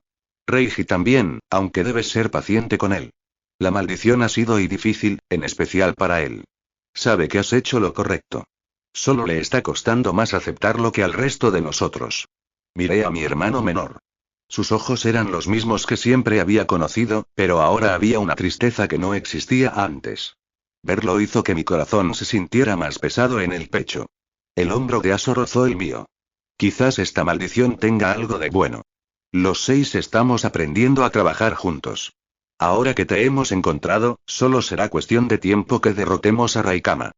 Reiji también, aunque debes ser paciente con él. La maldición ha sido difícil, en especial para él. Sabe que has hecho lo correcto. Solo le está costando más aceptarlo que al resto de nosotros. Miré a mi hermano menor. Sus ojos eran los mismos que siempre había conocido, pero ahora había una tristeza que no existía antes. Verlo hizo que mi corazón se sintiera más pesado en el pecho. El hombro de Aso rozó el mío. Quizás esta maldición tenga algo de bueno. Los 6 estamos aprendiendo a trabajar juntos. Ahora que te hemos encontrado, solo será cuestión de tiempo que derrotemos a Raikama.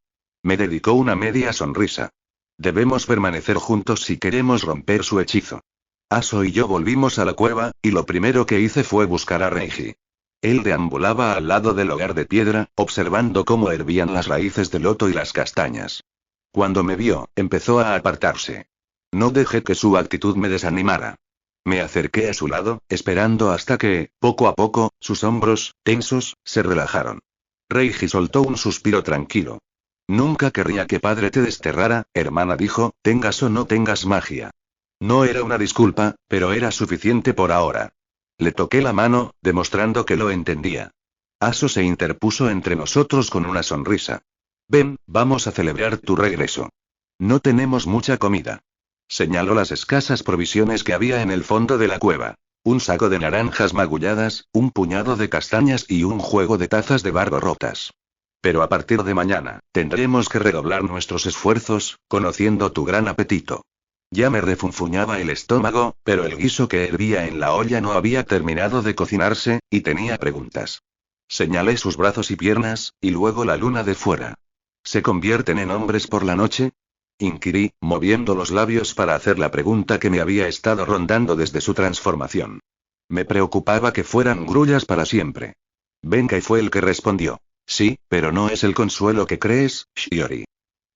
Me dedicó una media sonrisa. Debemos permanecer juntos si queremos romper su hechizo. Aso y yo volvimos a la cueva, y lo primero que hice fue buscar a Reiji. Él deambulaba al lado del hogar de piedra, observando cómo hervían las raíces del loto y las castañas. Cuando me vio, empezó a apartarse. No dejé que su actitud me desanimara. Me acerqué a su lado, esperando hasta que, poco a poco, sus hombros, tensos, se relajaron. Reiji soltó un suspiro tranquilo. Nunca querría que padre te desterrara, hermana dijo, tengas o no tengas magia. No era una disculpa, pero era suficiente por ahora. Le toqué la mano, demostrando que lo entendía. Aso se interpuso entre nosotros con una sonrisa. Ven, vamos a celebrar tu regreso. No tenemos mucha comida. Señaló las escasas provisiones que había en el fondo de la cueva. Un saco de naranjas magulladas, un puñado de castañas y un juego de tazas de barro rotas. Pero a partir de mañana, tendremos que redoblar nuestros esfuerzos, conociendo tu gran apetito. Ya me refunfuñaba el estómago, pero el guiso que hervía en la olla no había terminado de cocinarse, y tenía preguntas. Señalé sus brazos y piernas, y luego la luna de fuera. ¿Se convierten en hombres por la noche? Inquirí, moviendo los labios para hacer la pregunta que me había estado rondando desde su transformación. Me preocupaba que fueran grullas para siempre. Benkai fue el que respondió. Sí, pero no es el consuelo que crees, Shiori.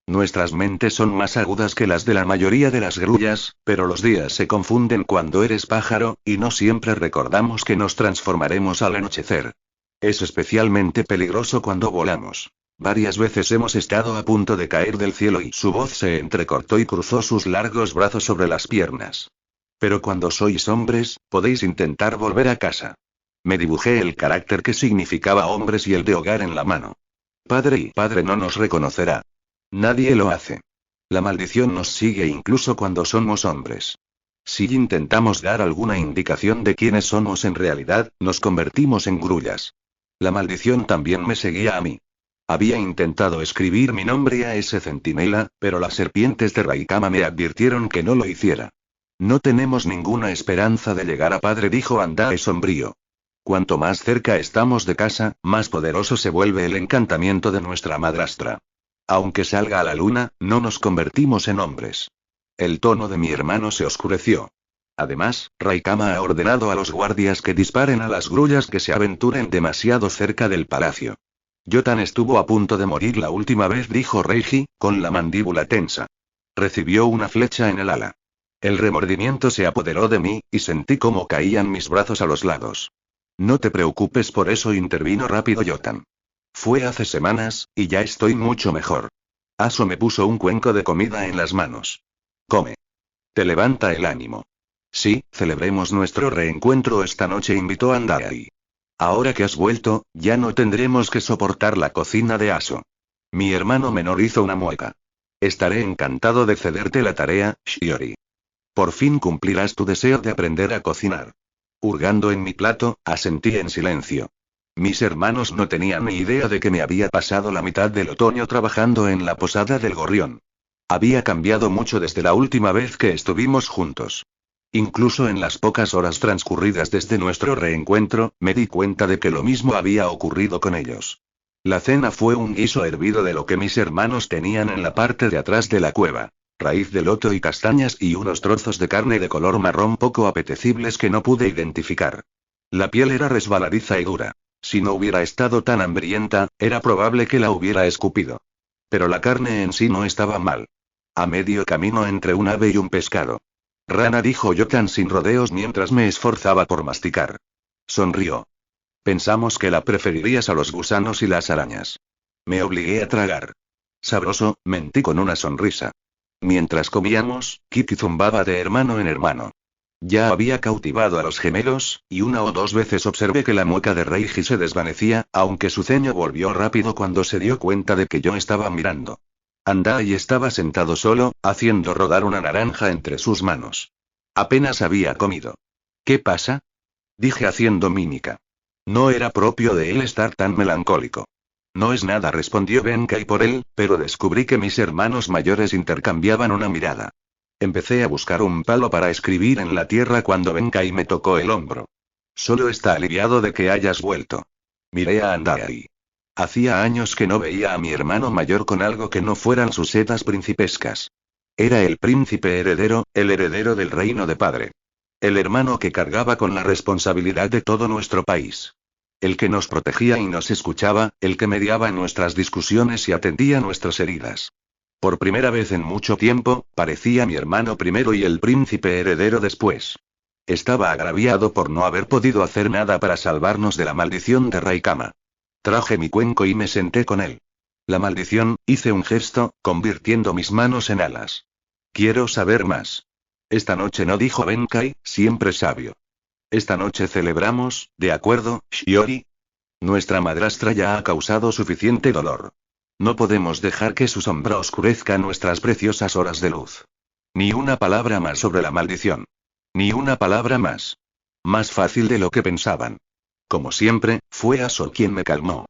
Nuestras mentes son más agudas que las de la mayoría de las grullas, pero los días se confunden cuando eres pájaro, y no siempre recordamos que nos transformaremos al anochecer. Es especialmente peligroso cuando volamos. Varias veces hemos estado a punto de caer del cielo y su voz se entrecortó y cruzó sus largos brazos sobre las piernas. Pero cuando sois hombres, podéis intentar volver a casa. Me dibujé el carácter que significaba hombres y el de hogar en la mano. Padre y padre no nos reconocerá. Nadie lo hace. La maldición nos sigue incluso cuando somos hombres. Si intentamos dar alguna indicación de quiénes somos en realidad, nos convertimos en grullas. La maldición también me seguía a mí. Había intentado escribir mi nombre a ese centinela, pero las serpientes de Raikama me advirtieron que no lo hiciera. No tenemos ninguna esperanza de llegar a padre, dijo Andae sombrío. Cuanto más cerca estamos de casa, más poderoso se vuelve el encantamiento de nuestra madrastra. Aunque salga a la luna, no nos convertimos en hombres. El tono de mi hermano se oscureció. Además, Raikama ha ordenado a los guardias que disparen a las grullas que se aventuren demasiado cerca del palacio. Yotan estuvo a punto de morir la última vez, dijo Reiji, con la mandíbula tensa. Recibió una flecha en el ala. El remordimiento se apoderó de mí, y sentí cómo caían mis brazos a los lados. No te preocupes por eso, intervino rápido Yotan. Fue hace semanas, y ya estoy mucho mejor. Aso me puso un cuenco de comida en las manos. Come. Te levanta el ánimo. Sí, celebremos nuestro reencuentro esta noche, invitó Andae. Ahora que has vuelto, ya no tendremos que soportar la cocina de Aso. Mi hermano menor hizo una mueca. Estaré encantado de cederte la tarea, Shiori. Por fin cumplirás tu deseo de aprender a cocinar. Hurgando en mi plato, asentí en silencio. Mis hermanos no tenían ni idea de que me había pasado la mitad del otoño trabajando en la posada del Gorrión. Había cambiado mucho desde la última vez que estuvimos juntos. Incluso en las pocas horas transcurridas desde nuestro reencuentro, me di cuenta de que lo mismo había ocurrido con ellos. La cena fue un guiso hervido de lo que mis hermanos tenían en la parte de atrás de la cueva. Raíz de loto y castañas y unos trozos de carne de color marrón poco apetecibles que no pude identificar. La piel era resbaladiza y dura. Si no hubiera estado tan hambrienta, era probable que la hubiera escupido. Pero la carne en sí no estaba mal. A medio camino entre un ave y un pescado. Rana, dijo Yotan sin rodeos mientras me esforzaba por masticar. Sonrió. Pensamos que la preferirías a los gusanos y las arañas. Me obligué a tragar. Sabroso, mentí con una sonrisa. Mientras comíamos, Kitty zumbaba de hermano en hermano. Ya había cautivado a los gemelos, y una o dos veces observé que la mueca de Reiji se desvanecía, aunque su ceño volvió rápido cuando se dio cuenta de que yo estaba mirando. Andae estaba sentado solo, haciendo rodar una naranja entre sus manos. Apenas había comido. ¿Qué pasa? Dije haciendo mímica. No era propio de él estar tan melancólico. No es nada, respondió Benkai por él, pero descubrí que mis hermanos mayores intercambiaban una mirada. Empecé a buscar un palo para escribir en la tierra cuando Benkai me tocó el hombro. Solo está aliviado de que hayas vuelto. Miré a Andae. Hacía años que no veía a mi hermano mayor con algo que no fueran sus setas principescas. Era el príncipe heredero, el heredero del reino de padre. El hermano que cargaba con la responsabilidad de todo nuestro país. El que nos protegía y nos escuchaba, el que mediaba en nuestras discusiones y atendía nuestras heridas. Por primera vez en mucho tiempo, parecía mi hermano primero y el príncipe heredero después. Estaba agraviado por no haber podido hacer nada para salvarnos de la maldición de Raikama. Traje mi cuenco y me senté con él. La maldición, hice un gesto, convirtiendo mis manos en alas. Quiero saber más. Esta noche no, dijo Benkai, siempre sabio. Esta noche celebramos, ¿de acuerdo, Shiori? Nuestra madrastra ya ha causado suficiente dolor. No podemos dejar que su sombra oscurezca nuestras preciosas horas de luz. Ni una palabra más sobre la maldición. Ni una palabra más. Más fácil de lo que pensaban. Como siempre, fue Aso quien me calmó.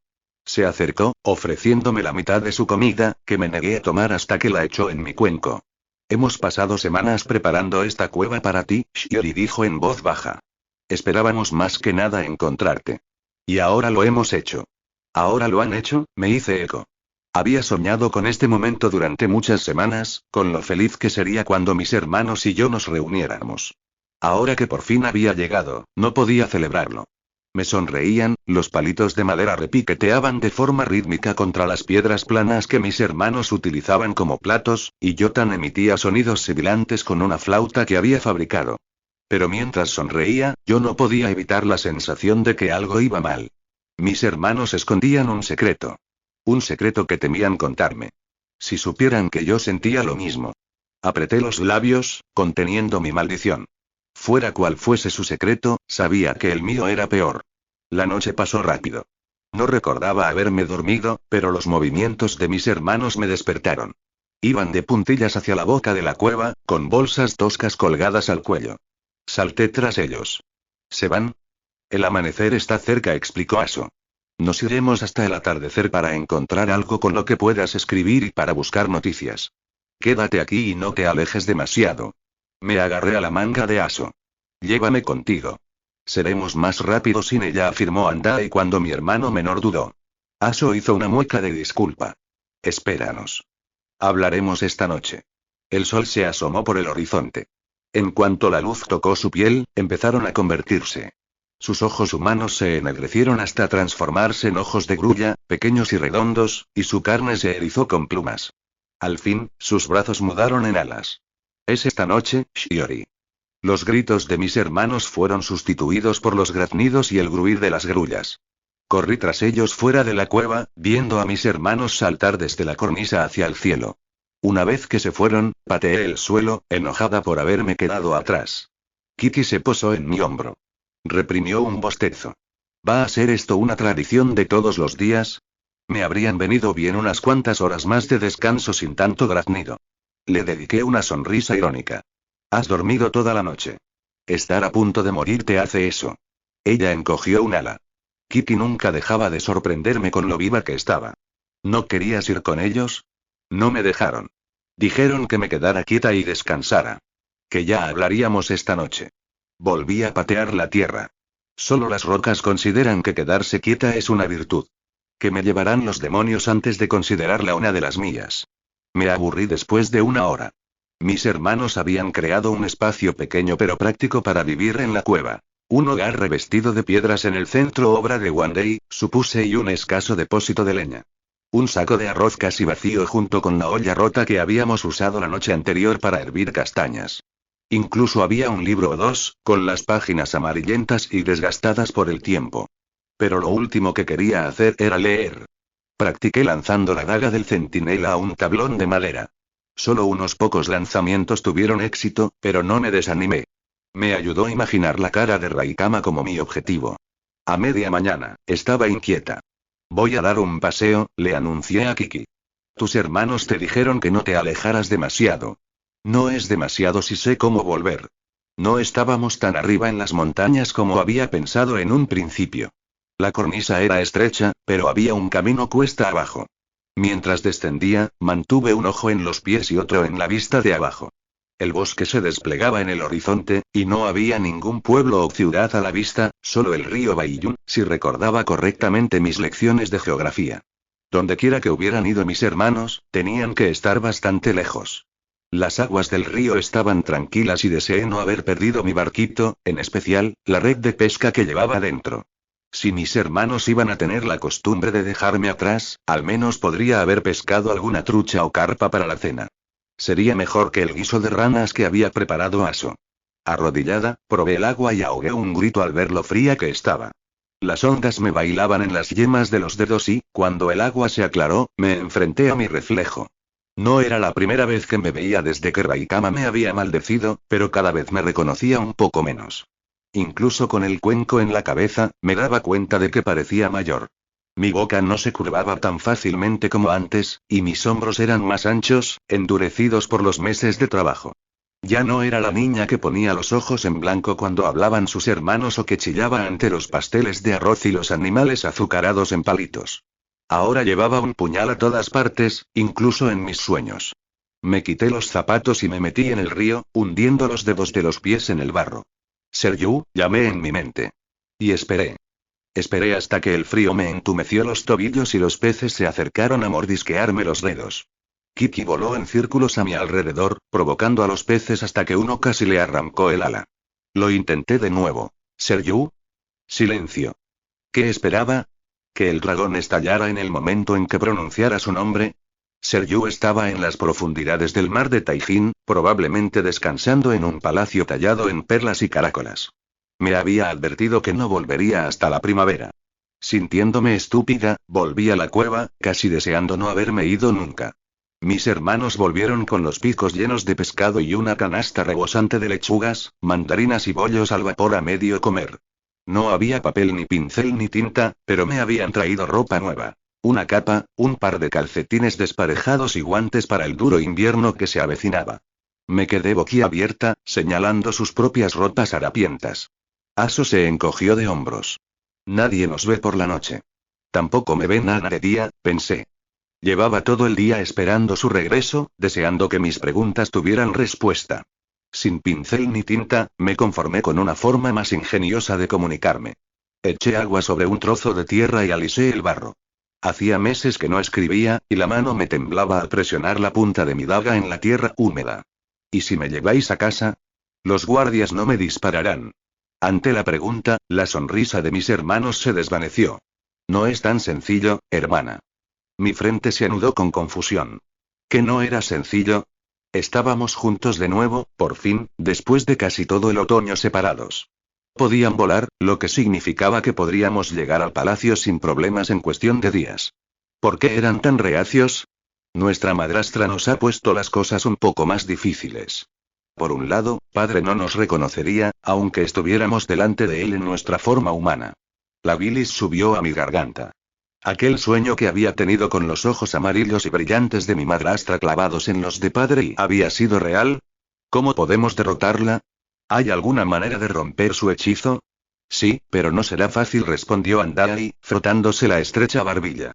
Se acercó, ofreciéndome la mitad de su comida, que me negué a tomar hasta que la echó en mi cuenco. Hemos pasado semanas preparando esta cueva para ti, Shiori dijo en voz baja. Esperábamos más que nada encontrarte. Y ahora lo hemos hecho. ¿Ahora lo han hecho?, me hice eco. Había soñado con este momento durante muchas semanas, con lo feliz que sería cuando mis hermanos y yo nos reuniéramos. Ahora que por fin había llegado, no podía celebrarlo. Me sonreían, los palitos de madera repiqueteaban de forma rítmica contra las piedras planas que mis hermanos utilizaban como platos, y Yotan emitía sonidos sibilantes con una flauta que había fabricado. Pero mientras sonreía, yo no podía evitar la sensación de que algo iba mal. Mis hermanos escondían un secreto. Un secreto que temían contarme. Si supieran que yo sentía lo mismo. Apreté los labios, conteniendo mi maldición. Fuera cual fuese su secreto, sabía que el mío era peor. La noche pasó rápido. No recordaba haberme dormido, pero los movimientos de mis hermanos me despertaron. Iban de puntillas hacia la boca de la cueva, con bolsas toscas colgadas al cuello. Salté tras ellos. ¿Se van? El amanecer está cerca, explicó Aso. Nos iremos hasta el atardecer para encontrar algo con lo que puedas escribir y para buscar noticias. Quédate aquí y no te alejes demasiado. Me agarré a la manga de Aso. Llévame contigo. Seremos más rápidos sin ella, afirmó Andai cuando mi hermano menor dudó. Aso hizo una mueca de disculpa. Espéranos. Hablaremos esta noche. El sol se asomó por el horizonte. En cuanto la luz tocó su piel, empezaron a convertirse. Sus ojos humanos se ennegrecieron hasta transformarse en ojos de grulla, pequeños y redondos, y su carne se erizó con plumas. Al fin, sus brazos mudaron en alas. Es esta noche, Shiori. Los gritos de mis hermanos fueron sustituidos por los graznidos y el gruir de las grullas. Corrí tras ellos fuera de la cueva, viendo a mis hermanos saltar desde la cornisa hacia el cielo. Una vez que se fueron, pateé el suelo, enojada por haberme quedado atrás. Kiki se posó en mi hombro. Reprimió un bostezo. ¿Va a ser esto una tradición de todos los días? Me habrían venido bien unas cuantas horas más de descanso sin tanto graznido. Le dediqué una sonrisa irónica. Has dormido toda la noche. Estar a punto de morir te hace eso. Ella encogió un ala. Kiki nunca dejaba de sorprenderme con lo viva que estaba. ¿No querías ir con ellos? No me dejaron. Dijeron que me quedara quieta y descansara. Que ya hablaríamos esta noche. Volví a patear la tierra. Solo las rocas consideran que quedarse quieta es una virtud. Que me llevarán los demonios antes de considerarla una de las mías. Me aburrí después de una hora. Mis hermanos habían creado un espacio pequeño pero práctico para vivir en la cueva. Un hogar revestido de piedras en el centro, obra de Wandei, supuse, y un escaso depósito de leña. Un saco de arroz casi vacío junto con la olla rota que habíamos usado la noche anterior para hervir castañas. Incluso había un libro o dos, con las páginas amarillentas y desgastadas por el tiempo. Pero lo último que quería hacer era leer. Practiqué lanzando la daga del centinela a un tablón de madera. Solo unos pocos lanzamientos tuvieron éxito, pero no me desanimé. Me ayudó a imaginar la cara de Raikama como mi objetivo. A media mañana, estaba inquieta. Voy a dar un paseo, le anuncié a Kiki. Tus hermanos te dijeron que no te alejaras demasiado. No es demasiado si sé cómo volver. No estábamos tan arriba en las montañas como había pensado en un principio. La cornisa era estrecha, pero había un camino cuesta abajo. Mientras descendía, mantuve un ojo en los pies y otro en la vista de abajo. El bosque se desplegaba en el horizonte, y no había ningún pueblo o ciudad a la vista, solo el río Baiyun, si recordaba correctamente mis lecciones de geografía. Dondequiera que hubieran ido mis hermanos, tenían que estar bastante lejos. Las aguas del río estaban tranquilas y deseé no haber perdido mi barquito, en especial, la red de pesca que llevaba dentro. Si mis hermanos iban a tener la costumbre de dejarme atrás, al menos podría haber pescado alguna trucha o carpa para la cena. Sería mejor que el guiso de ranas que había preparado Aso. Arrodillada, probé el agua y ahogué un grito al ver lo fría que estaba. Las ondas me bailaban en las yemas de los dedos y, cuando el agua se aclaró, me enfrenté a mi reflejo. No era la primera vez que me veía desde que Raikama me había maldecido, pero cada vez me reconocía un poco menos. Incluso con el cuenco en la cabeza, me daba cuenta de que parecía mayor. Mi boca no se curvaba tan fácilmente como antes, y mis hombros eran más anchos, endurecidos por los meses de trabajo. Ya no era la niña que ponía los ojos en blanco cuando hablaban sus hermanos o que chillaba ante los pasteles de arroz y los animales azucarados en palitos. Ahora llevaba un puñal a todas partes, incluso en mis sueños. Me quité los zapatos y me metí en el río, hundiendo los dedos de los pies en el barro. Seryu, llamé en mi mente. Y esperé. Esperé hasta que el frío me entumeció los tobillos y los peces se acercaron a mordisquearme los dedos. Kiki voló en círculos a mi alrededor, provocando a los peces hasta que uno casi le arrancó el ala. Lo intenté de nuevo. ¿Seryu? Silencio. ¿Qué esperaba? ¿Que el dragón estallara en el momento en que pronunciara su nombre? Seryu estaba en las profundidades del mar de Taijin, probablemente descansando en un palacio tallado en perlas y caracolas. Me había advertido que no volvería hasta la primavera. Sintiéndome estúpida, volví a la cueva, casi deseando no haberme ido nunca. Mis hermanos volvieron con los picos llenos de pescado y una canasta rebosante de lechugas, mandarinas y bollos al vapor a medio comer. No había papel ni pincel ni tinta, pero me habían traído ropa nueva. Una capa, un par de calcetines desparejados y guantes para el duro invierno que se avecinaba. Me quedé boquiabierta, señalando sus propias ropas harapientas. Aso se encogió de hombros. Nadie nos ve por la noche. Tampoco me ve nada de día, pensé. Llevaba todo el día esperando su regreso, deseando que mis preguntas tuvieran respuesta. Sin pincel ni tinta, me conformé con una forma más ingeniosa de comunicarme. Eché agua sobre un trozo de tierra y alisé el barro. Hacía meses que no escribía, y la mano me temblaba al presionar la punta de mi daga en la tierra húmeda. ¿Y si me lleváis a casa? Los guardias no me dispararán. Ante la pregunta, la sonrisa de mis hermanos se desvaneció. No es tan sencillo, hermana. Mi frente se anudó con confusión. ¿Que no era sencillo? Estábamos juntos de nuevo, por fin, después de casi todo el otoño separados. Podían volar, lo que significaba que podríamos llegar al palacio sin problemas en cuestión de días. ¿Por qué eran tan reacios? Nuestra madrastra nos ha puesto las cosas un poco más difíciles. Por un lado, padre no nos reconocería, aunque estuviéramos delante de él en nuestra forma humana. La bilis subió a mi garganta. Aquel sueño que había tenido con los ojos amarillos y brillantes de mi madrastra clavados en los de padre y había sido real. ¿Cómo podemos derrotarla? ¿Hay alguna manera de romper su hechizo? Sí, pero no será fácil, respondió Andai, frotándose la estrecha barbilla.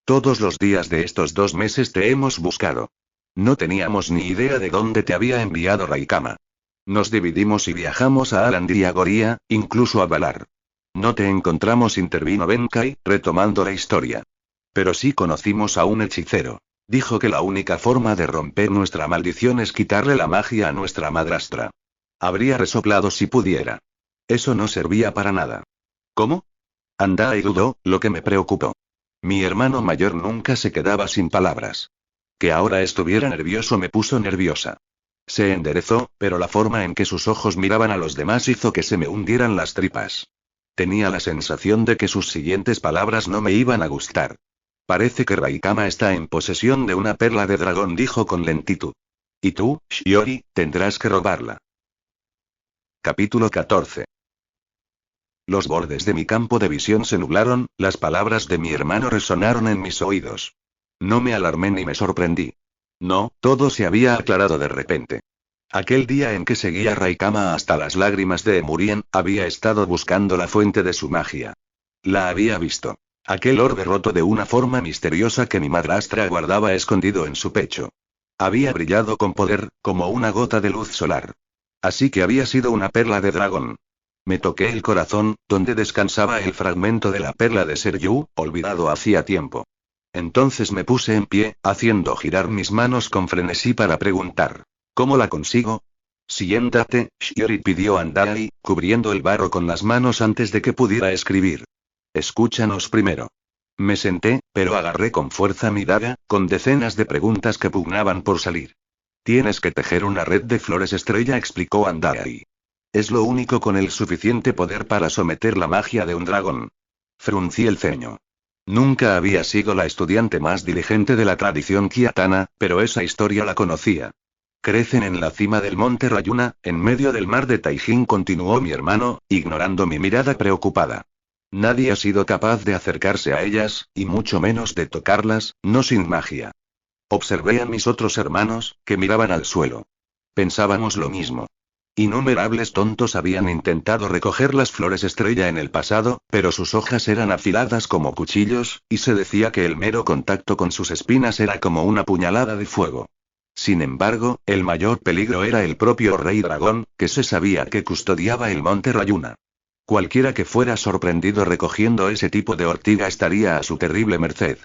Todos los días de estos 2 meses te hemos buscado. No teníamos ni idea de dónde te había enviado Raikama. Nos dividimos y viajamos a Alandi y a Goria, incluso a Valar. No te encontramos, intervino Benkai, retomando la historia. Pero sí conocimos a un hechicero. Dijo que la única forma de romper nuestra maldición es quitarle la magia a nuestra madrastra. Habría resoplado si pudiera. Eso no servía para nada. ¿Cómo? Andai dudó, lo que me preocupó. Mi hermano mayor nunca se quedaba sin palabras. Que ahora estuviera nervioso me puso nerviosa. Se enderezó, pero la forma en que sus ojos miraban a los demás hizo que se me hundieran las tripas. Tenía la sensación de que sus siguientes palabras no me iban a gustar. Parece que Raikama está en posesión de una perla de dragón, dijo con lentitud. Y tú, Shiori, tendrás que robarla. Capítulo 14. Los bordes de mi campo de visión se nublaron, las palabras de mi hermano resonaron en mis oídos. No me alarmé ni me sorprendí. No, todo se había aclarado de repente. Aquel día en que seguía a Raikama hasta las lágrimas de Emurien, había estado buscando la fuente de su magia. La había visto. Aquel orbe roto de una forma misteriosa que mi madrastra guardaba escondido en su pecho. Había brillado con poder, como una gota de luz solar. Así que había sido una perla de dragón. Me toqué el corazón, donde descansaba el fragmento de la perla de Seryu, olvidado hacía tiempo. Entonces me puse en pie, haciendo girar mis manos con frenesí para preguntar. ¿Cómo la consigo? Siéntate, Shiori, pidió Andai, cubriendo el barro con las manos antes de que pudiera escribir. Escúchanos primero. Me senté, pero agarré con fuerza mi daga, con decenas de preguntas que pugnaban por salir. Tienes que tejer una red de flores estrella, explicó Andai. Es lo único con el suficiente poder para someter la magia de un dragón. Fruncí el ceño. Nunca había sido la estudiante más diligente de la tradición kiatana, pero esa historia la conocía. Crecen en la cima del monte Rayuna, en medio del mar de Taijin, continuó mi hermano, ignorando mi mirada preocupada. Nadie ha sido capaz de acercarse a ellas, y mucho menos de tocarlas, no sin magia. Observé a mis otros hermanos, que miraban al suelo. Pensábamos lo mismo. Innumerables tontos habían intentado recoger las flores estrella en el pasado, pero sus hojas eran afiladas como cuchillos, y se decía que el mero contacto con sus espinas era como una puñalada de fuego. Sin embargo, el mayor peligro era el propio Rey Dragón, que se sabía que custodiaba el monte Rayuna. Cualquiera que fuera sorprendido recogiendo ese tipo de ortiga estaría a su terrible merced.